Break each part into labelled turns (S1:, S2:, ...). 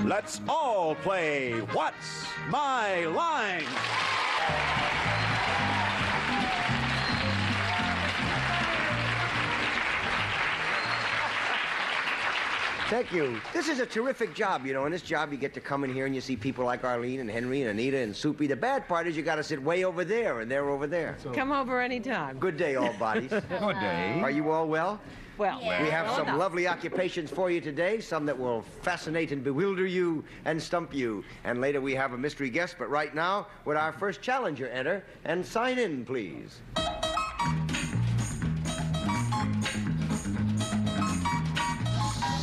S1: Let's all play What's My Line?
S2: Thank you. This is a terrific job, you know. In this job, you get to come in here and you see people like Arlene and Henry and Anita and Soupy. The bad part is you got to sit way over there, and they're over there.
S3: So... Come over anytime.
S2: Good day, all bodies.
S1: Good day.
S2: Are you all well?
S3: Well,
S2: we have some lovely occupations for you today, some that will fascinate and bewilder you and stump you. And later we have a mystery guest, but right now, would our first challenger enter and sign in, please?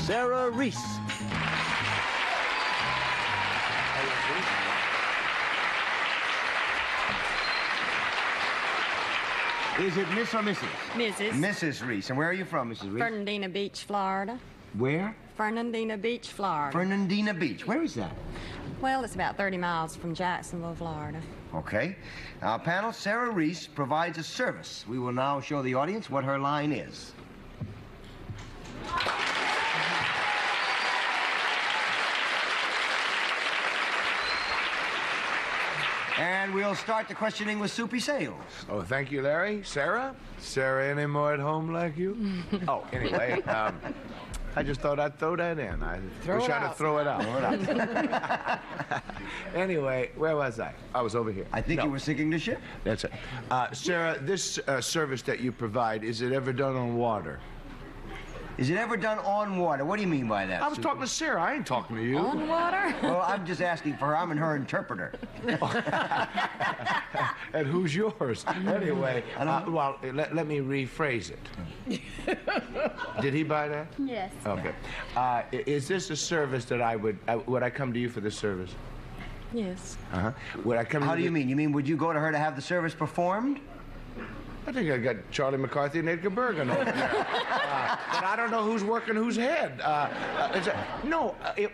S2: Sarah Reese. Is it Miss or Mrs.?
S4: Mrs.
S2: Mrs. Reese. And where are you from, Mrs. Reese?
S4: Fernandina Beach, Florida.
S2: Where?
S4: Fernandina Beach, Florida.
S2: Fernandina Beach. Where is that?
S4: Well, it's about 30 miles from Jacksonville, Florida.
S2: Okay. Our panel, Sarah Reese, provides a service. We will now show the audience what her line is. And we'll start the questioning with Soupy Sales.
S5: Oh, thank you, Larry. Sarah? Sarah any more at home like you? Oh, anyway, I just thought I'd throw that in. I wish I'd have thrown it out. Anyway, where was I? I was over here.
S2: I think you were sinking the ship.
S5: That's it. Sarah, this service that you provide, is it ever done on water?
S2: Is it ever done on water? What do you mean by that?
S5: I was talking to Sarah. I ain't talking to you.
S4: On water?
S2: Well, I'm just asking for her. I'm her interpreter.
S5: And who's yours? Anyway, well, let me rephrase it. Did he buy that?
S6: Yes.
S5: Okay. Is this a service that would I come to you for this service?
S4: Yes.
S5: Uh-huh. Would I come to
S2: How do you mean? You mean would you go to her to have the service performed?
S5: I think I got Charlie McCarthy and Edgar Bergen over there. But I don't know who's working whose head.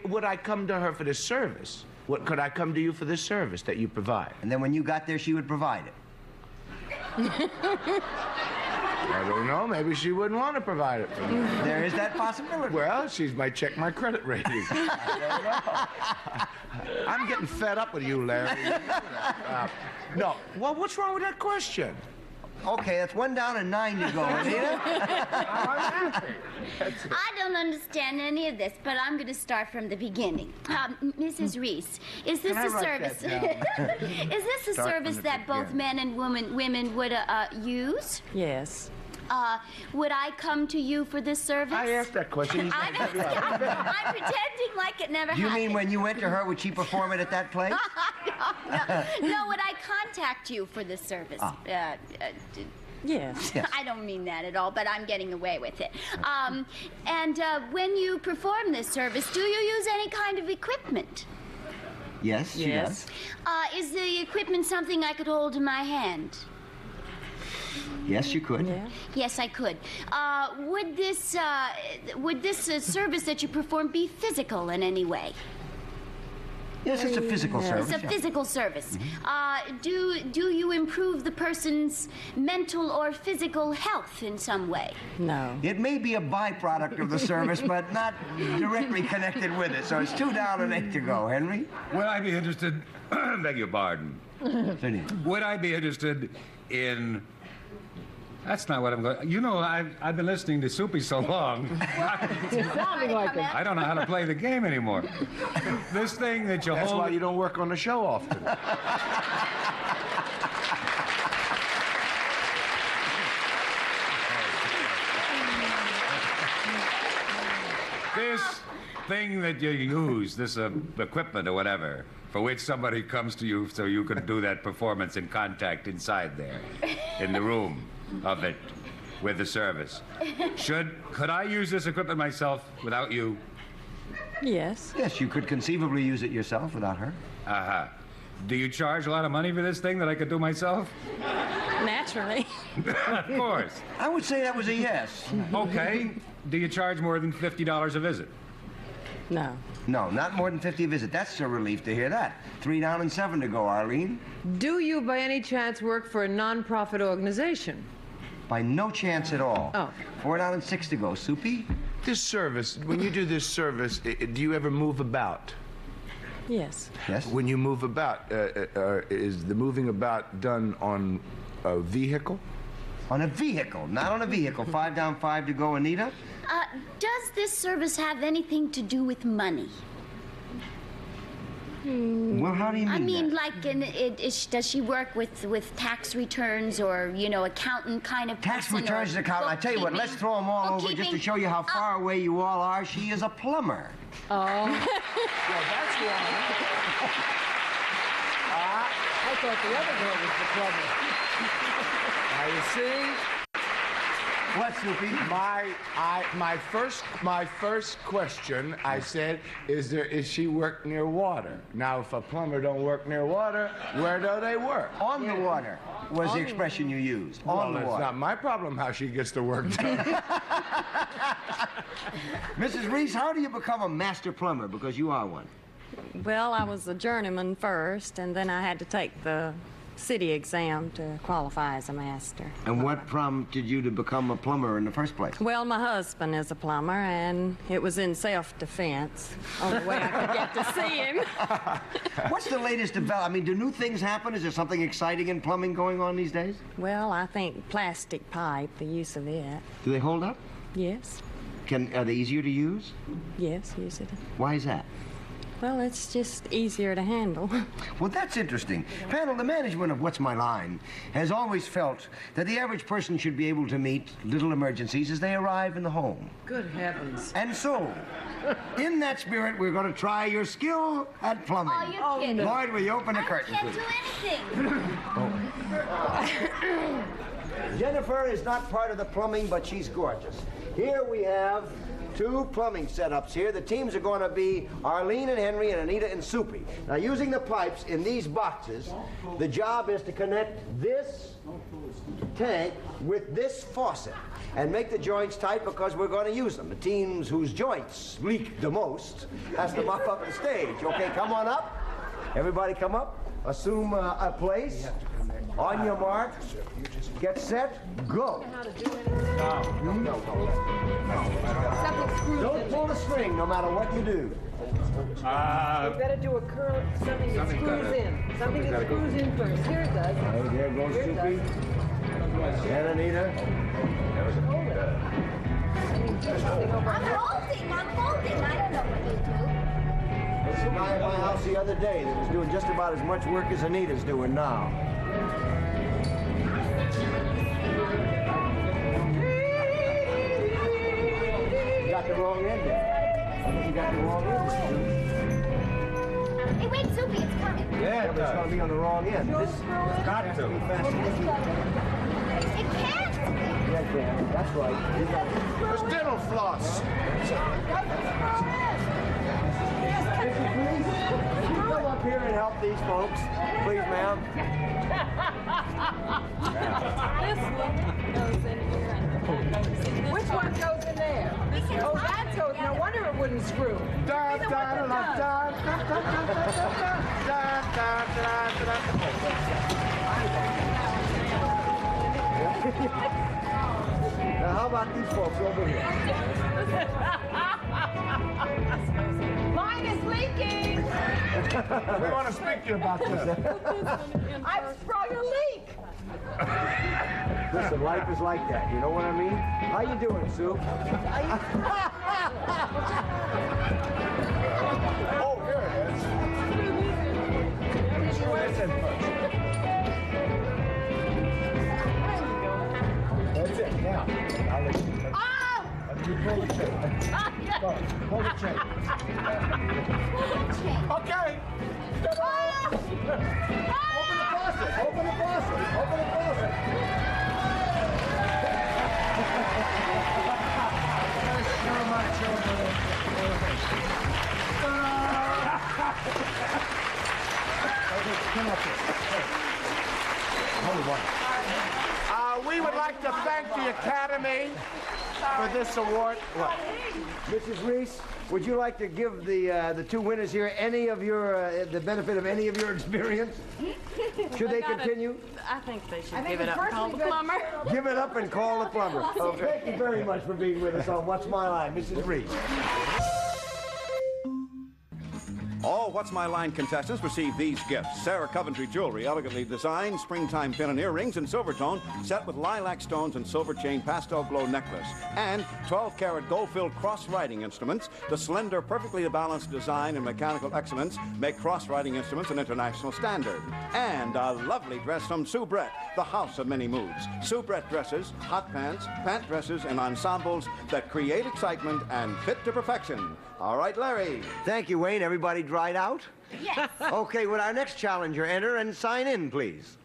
S5: Would I come to her for this service? Could I come to you for this service that you provide?
S2: And then when you got there, she would provide it.
S5: I don't know. Maybe she wouldn't want to provide it for me.
S2: There is that possibility.
S5: Well, she might check my credit rating. I don't know. I'm getting fed up with you, Larry. No. Well, what's wrong with that question?
S6: Okay, that's 1 down and 9 to go, Anita.
S7: I don't understand any of this, but I'm going to start from the beginning. Mrs. Reese, is this a service? Is this a service that both men and women would use?
S4: Yes.
S7: Would I come to you for this service?
S5: I asked that question.
S7: I'm pretending like it never happened.
S2: You mean when you went to her, would she perform it at that place?
S7: No, would I contact you for this service?
S4: Yes.
S7: I don't mean that at all, but I'm getting away with it. When you perform this service, do you use any kind of equipment?
S2: Yes, she does.
S7: Is the equipment something I could hold in my hand?
S2: Yes, you could.
S4: Yeah.
S7: Yes, I could. Would this service that you perform be physical in any way?
S2: Yes, it's a physical service.
S7: It's a physical service. Do you improve the person's mental or physical health in some way?
S4: No.
S2: It may be a byproduct of the service, but not directly connected with it. So it's 2 down and 8 to go. Henry?
S1: Would I be interested... beg your pardon. Would I be interested in... That's not what I'm going... You know, I've been listening to Soupy so long.
S3: Sounding like it.
S1: I don't know how to play the game anymore. This thing that you
S5: That's
S1: hold...
S5: why you don't work on the show often.
S1: This thing that you use, this equipment or whatever, for which somebody comes to you so you can do that performance in contact inside there, in the room of it, with the service. Could I use this equipment myself without you?
S4: Yes.
S2: Yes, you could conceivably use it yourself without her.
S1: Uh-huh. Do you charge a lot of money for this thing that I could do myself?
S4: Naturally.
S1: Of course.
S2: I would say that was a yes.
S1: Okay. Do you charge more than $50 a visit?
S4: No.
S2: No, not more than 50 a visit. That's a relief to hear that. 3 down and 7 to go, Arlene.
S3: Do you, by any chance, work for a non-profit organization?
S2: By no chance at all.
S3: Oh.
S2: 4 down and 6 to go. Soupy?
S5: This service, when you do this service, do you ever move about?
S4: Yes.
S6: Yes?
S5: When you move about, is the moving about done on a vehicle?
S6: On a vehicle, not on a vehicle. 5 down, 5 to go, Anita.
S7: Does this service have anything to do with money?
S6: Well, how do you mean
S7: I mean,
S6: that?
S7: like, does she work with tax returns or, you know, accountant kind of
S6: Tax
S7: person,
S6: returns
S7: or
S6: and account. I tell you what, let's throw them all over just to
S7: bookkeeping?
S6: show you how far away you all are. She is a plumber.
S4: Oh.
S5: Yeah, that's one.
S3: I thought the other girl was the plumber.
S5: Now you see,
S6: What, Soupy?
S5: my first question, I said, is she work near water? Now, if a plumber don't work near water, where do they work?
S6: On the water was the expression you used. On the
S5: Well, it's
S6: water.
S5: not my problem how she gets the work done.
S6: Mrs. Reese, how do you become a master plumber? Because you are one.
S4: Well, I was a journeyman first, and then I had to take the city exam to qualify as a master.
S6: And what prompted you to become a plumber in the first place?
S4: Well, my husband is a plumber, and it was in self-defense. Only way I could get to see him.
S6: What's the latest development? I mean, do new things happen? Is there something exciting in plumbing going on these days?
S4: Well, I think plastic pipe, the use of it.
S6: Do they hold up?
S4: Yes.
S6: Are they easier to use?
S4: Yes, use it.
S6: Why is that?
S4: Well, it's just easier to handle.
S6: Well, that's interesting. Panel, the management of What's My Line has always felt that the average person should be able to meet little emergencies as they arrive in the home.
S3: Good heavens.
S6: And so, in that spirit, we're going to try your skill at plumbing.
S7: Oh, you're kidding.
S6: Lloyd, will you open the
S7: I
S6: curtain,
S7: can't
S6: please?
S7: do anything.
S6: Jennifer is not part of the plumbing, but she's gorgeous. Here we have 2 plumbing setups here. The teams are going to be Arlene and Henry and Anita and Soupy. Now, using the pipes in these boxes, the job is to connect this tank with this faucet and make the joints tight because we're going to use them. The teams whose joints leak the most has to mop up the stage. Okay, come on up. Everybody come up. Assume a place. On your mark. Get set. Go. Don't pull the string no matter what you do.
S3: You better do a curl, something that screws in. Something that screws in first. Here it does.
S6: Oh, there goes
S3: Here it
S6: Soupy.
S3: does.
S6: And Anita.
S7: I'm holding. I don't know what you do.
S6: There's a guy at my house the other day that was doing just about as much work as Anita's doing now. You got the wrong end there. You got the wrong end.
S7: Hey, wait, Soupy, it's coming.
S6: Yeah, but it's going to be on the wrong end. This has got to be faster.
S7: It can't.
S6: Yeah, it can. That's right. You got it.
S5: There's dental floss.
S6: Mrs. Reese, can you come up here and help these folks? Please, ma'am.
S4: This one goes in here and that goes in this
S3: Which one goes in there? Oh, that goes. No wonder it wouldn't screw.
S5: Da, da, da, da, da, da, da, da,
S6: Now, how about these folks over here?
S3: Mine is leaking.
S5: We want to speak to you about this.
S3: I've sprung a leak.
S6: Listen, life is like that. You know what I mean? How you doing, Sue?
S5: Oh, here it is. Screw this in first. That's it. Now, I'll let you. Let me pull the chain. Go, pull the chain. Okay. Open the faucet. Open the faucet. Open the faucet. Come up here. Hold on. We would like to thank the Academy for this award. What?
S6: Mrs. Reese, would you like to give the 2 winners here any of your the benefit of any of your experience? Should they continue?
S4: I think they should give it up and call the plumber.
S6: Give it up and call the plumber. Thank you very much for being with us on What's My Line, Mrs. Reese.
S8: All What's My Line contestants receive these gifts. Sarah Coventry jewelry, elegantly designed, springtime pin and earrings in silver tone, set with lilac stones and silver chain pastel glow necklace. And 12-karat gold-filled cross-writing instruments. The slender, perfectly balanced design and mechanical excellence make cross-writing instruments an international standard. And a lovely dress from Soubrette, the house of many moods. Soubrette dresses, hot pants, pant dresses, and ensembles that create excitement and fit to perfection. All right, Larry.
S6: Thank you, Wayne. Everybody dried out?
S7: Yes.
S6: Okay, would our next challenger enter and sign in, please?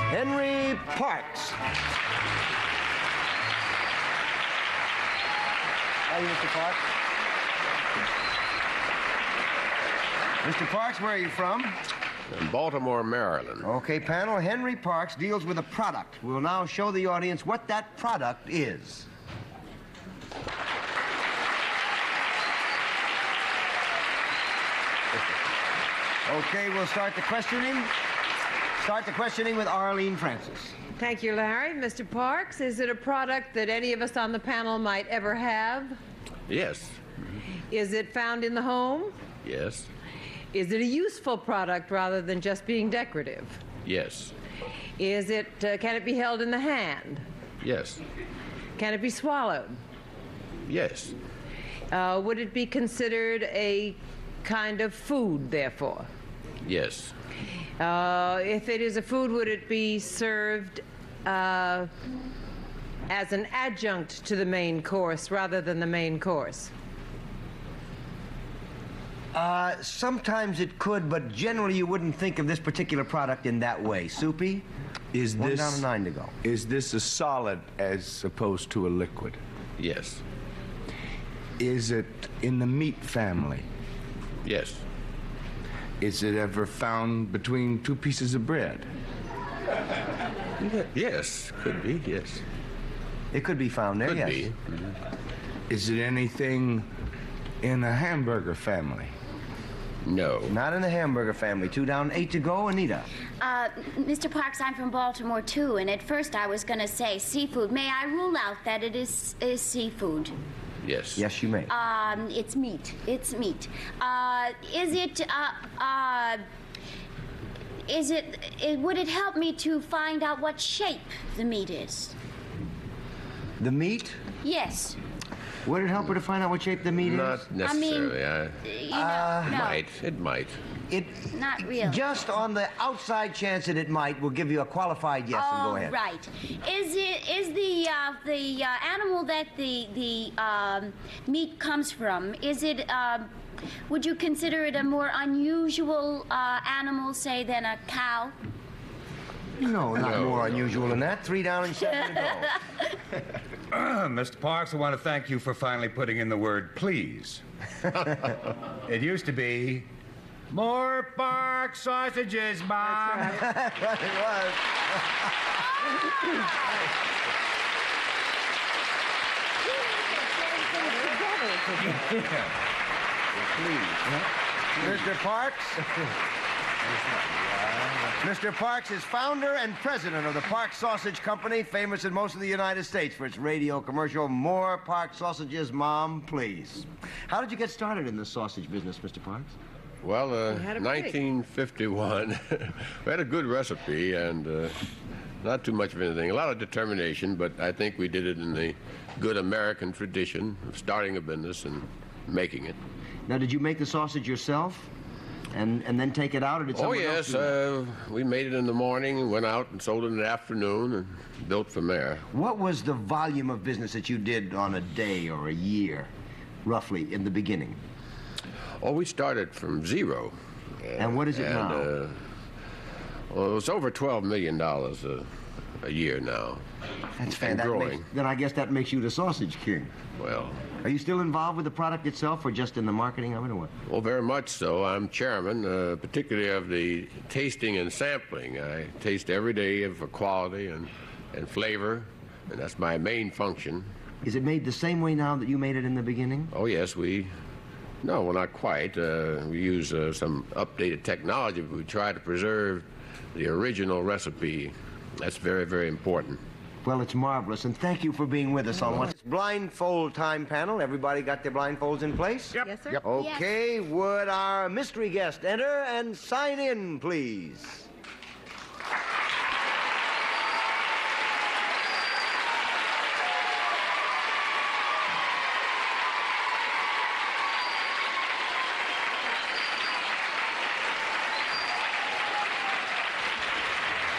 S6: Henry Parks. How are you, Mr. Parks? Mr. Parks, where are you from?
S9: In Baltimore, Maryland.
S6: Okay, panel, Henry Parks deals with a product. We'll now show the audience what that product is. Okay, we'll start the questioning. Start the questioning with Arlene Francis.
S3: Thank you, Larry. Mr. Parks, is it a product that any of us on the panel might ever have?
S9: Yes.
S3: Is it found in the home?
S9: Yes.
S3: Is it a useful product rather than just being decorative?
S9: Yes.
S3: Is it, can it be held in the hand?
S9: Yes.
S3: Can it be swallowed?
S9: Yes.
S3: Would it be considered a kind of food, therefore?
S9: Yes.
S3: If it is a food, would it be served as an adjunct to the main course rather than the main course?
S6: Sometimes it could, but generally you wouldn't think of this particular product in that way. Soupy?
S10: Is
S6: One
S10: this
S6: down to 9 to go.
S10: Is this a solid as opposed to a liquid?
S9: Yes.
S10: Is it in the meat family?
S9: Yes.
S10: Is it ever found between two pieces of bread?
S9: Yes. Could be. Yes.
S6: It could be found there,
S9: Could
S6: yes.
S9: be.
S10: Is it anything in a hamburger family?
S9: No.
S6: Not in the hamburger family. 2 down, 8 to go. Anita.
S7: Mr. Parks, I'm from Baltimore, too, and at first I was going to say seafood. May I rule out that it is seafood?
S9: Yes.
S6: Yes, you may.
S7: It's meat. It's meat. Would it help me to find out what shape the meat is?
S6: The meat?
S7: Yes.
S6: Would it help her to find out what shape the meat is?
S9: Not necessarily.
S7: No.
S9: It might.
S7: Not really.
S6: Just on the outside chance that it might, we'll give you a qualified yes and go ahead.
S7: Right. Is the animal that the meat comes from? Is it? Would you consider it a more unusual animal, say, than a cow?
S6: No, not more unusual than that. 3 down and 7 to go.
S1: Mr. Parks, I want to thank you for finally putting in the word please. It used to be more Park sausages, Mom.
S6: That's what it was. Mr. Parks. Mr. Parks is founder and president of the Park Sausage Company, famous in most of the United States for its radio commercial, More Park Sausages, Mom, Please. How did you get started in the sausage business, Mr. Parks?
S9: Well, 1951, we had a good recipe and not too much of anything. A lot of determination, but I think we did it in the good American tradition of starting a business and making it.
S6: Now, did you make the sausage yourself and then take it out, or did someone else do that?
S9: We made it in the morning and went out and sold it in the afternoon and built from there.
S6: What was the volume of business that you did on a day or a year, roughly, in the beginning?
S9: Oh, we started from zero.
S6: And what is it now?
S9: Well, it's over $12 million a year now.
S6: That's
S9: and growing.
S6: Then I guess that makes you the sausage king.
S9: Well.
S6: Are you still involved with the product itself, or just in the marketing of it, or what?
S9: Well, very much so. I'm chairman, particularly of the tasting and sampling. I taste every day for quality and flavor, and that's my main function.
S6: Is it made the same way now that you made it in the beginning?
S9: Oh, yes, no, well, not quite. We use some updated technology, but we try to preserve the original recipe That's very, very important.
S6: Well, it's marvelous, and thank you for being with us on what's blindfold time panel. Everybody got their blindfolds in place?
S3: Yep. Yes, sir.
S6: Yep. Okay, would our mystery guest enter and sign in, please?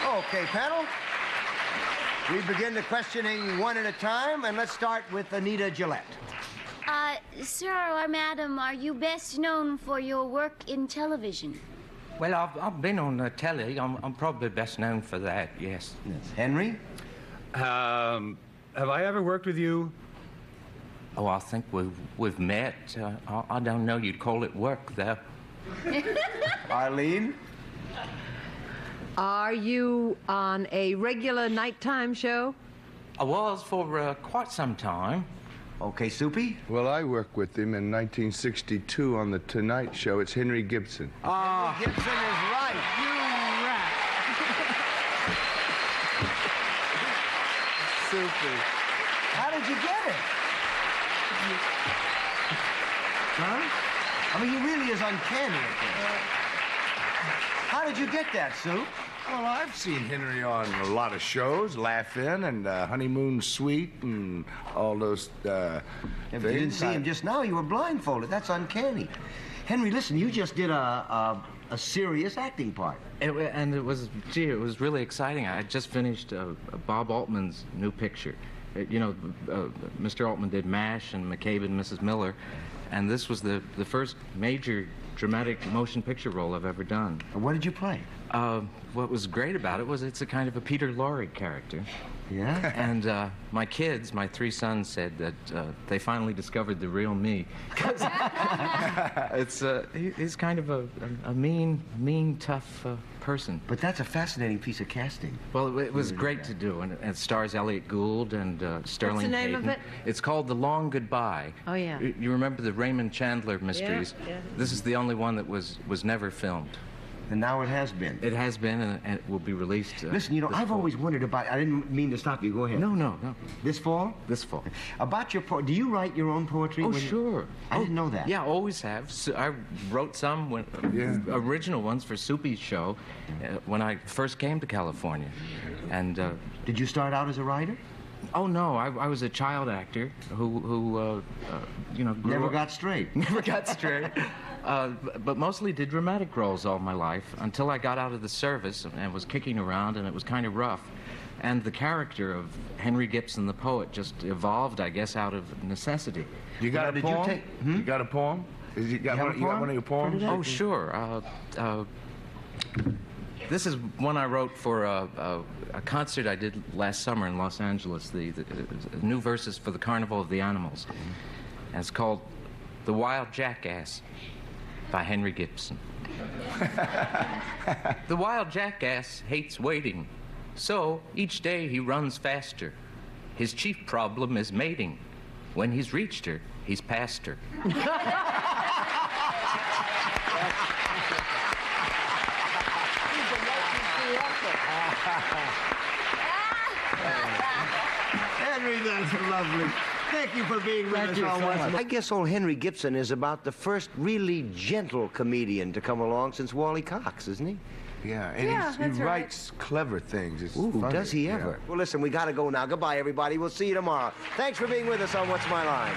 S6: Okay, panel. We begin the questioning one at a time, and let's start with Anita Gillette.
S7: Sir or madam, are you best known for your work in television?
S11: Well, I've been on the telly. I'm probably best known for that, yes.
S6: Henry?
S1: Have I ever worked with you?
S11: Oh, I think we've met. I don't know you'd call it work, though.
S6: Arlene?
S3: Are you on a regular nighttime show?
S11: I was for quite some time.
S6: Okay, Soupy?
S10: Well, I worked with him in 1962 on The Tonight Show. It's Henry Gibson.
S6: Henry Gibson is right.
S3: You rat.
S10: Soupy.
S6: How did you get it? Huh? I mean, he really is uncanny at this. How did you get that, Sue?
S10: Well, I've seen Henry on a lot of shows, Laugh-In and Honeymoon Suite and all those
S6: If you didn't see him just now, you were blindfolded. That's uncanny. Henry, listen, you just did a serious acting part.
S11: And it was really exciting. I had just finished Bob Altman's new picture. Mr. Altman did MASH and McCabe and Mrs. Miller, and this was the first major dramatic motion picture role I've ever done.
S6: What did you play?
S11: What was great about it was it's a kind of a Peter Lorre character.
S6: Yeah?
S11: And my kids, my 3 sons, said that they finally discovered the real me. He's kind of a mean, tough person.
S6: But that's a fascinating piece of casting.
S11: Well, it was great to do, and it stars Elliot Gould and Sterling
S3: What's the name
S11: Hayden.
S3: of it?
S11: It's called The Long Goodbye.
S3: Oh, yeah.
S11: You remember the Raymond Chandler mysteries?
S3: Yeah.
S11: This is the only one that was never filmed.
S6: And now it has been.
S11: It has been, and it will be released.
S6: Listen, I've always wondered about. I didn't mean to stop you. Go ahead.
S11: No.
S6: This fall?
S11: This fall.
S6: About your do you write your own poetry?
S11: Oh, sure.
S6: I didn't know that.
S11: Yeah, always have. So I wrote some original ones for Soupy's show when I first came to California. And
S6: did you start out as a writer?
S11: Oh no, I was a child actor who
S6: never got straight.
S11: Never got straight. But mostly did dramatic roles all my life until I got out of the service and was kicking around, and it was kind of rough. And the character of Henry Gibson, the poet, just evolved, I guess, out of necessity.
S10: You got a poem? You got a poem? You got one of your poems?
S11: Oh, sure. This is one I wrote for a concert I did last summer in Los Angeles, the new verses for the Carnival of the Animals. And it's called The Wild Jackass by Henry Gibson. The wild jackass hates waiting, so each day he runs faster. His chief problem is mating. When he's reached her, he's past her.
S6: Henry, that's lovely. Thank you for being with us on Once More. I guess old Henry Gibson is about the first really gentle comedian to come along since Wally Cox, isn't he?
S10: Yeah, and he writes clever things. It's
S6: Ooh,
S10: funny.
S6: does he ever?
S10: Yeah.
S6: Well, listen, we got to go now. Goodbye, everybody. We'll see you tomorrow. Thanks for being with us on What's My Line.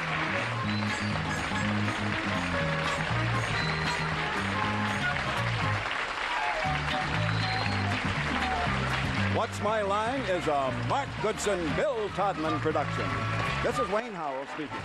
S8: What's My Line is a Mark Goodson, Bill Todman production. This is Wayne Howell speaking.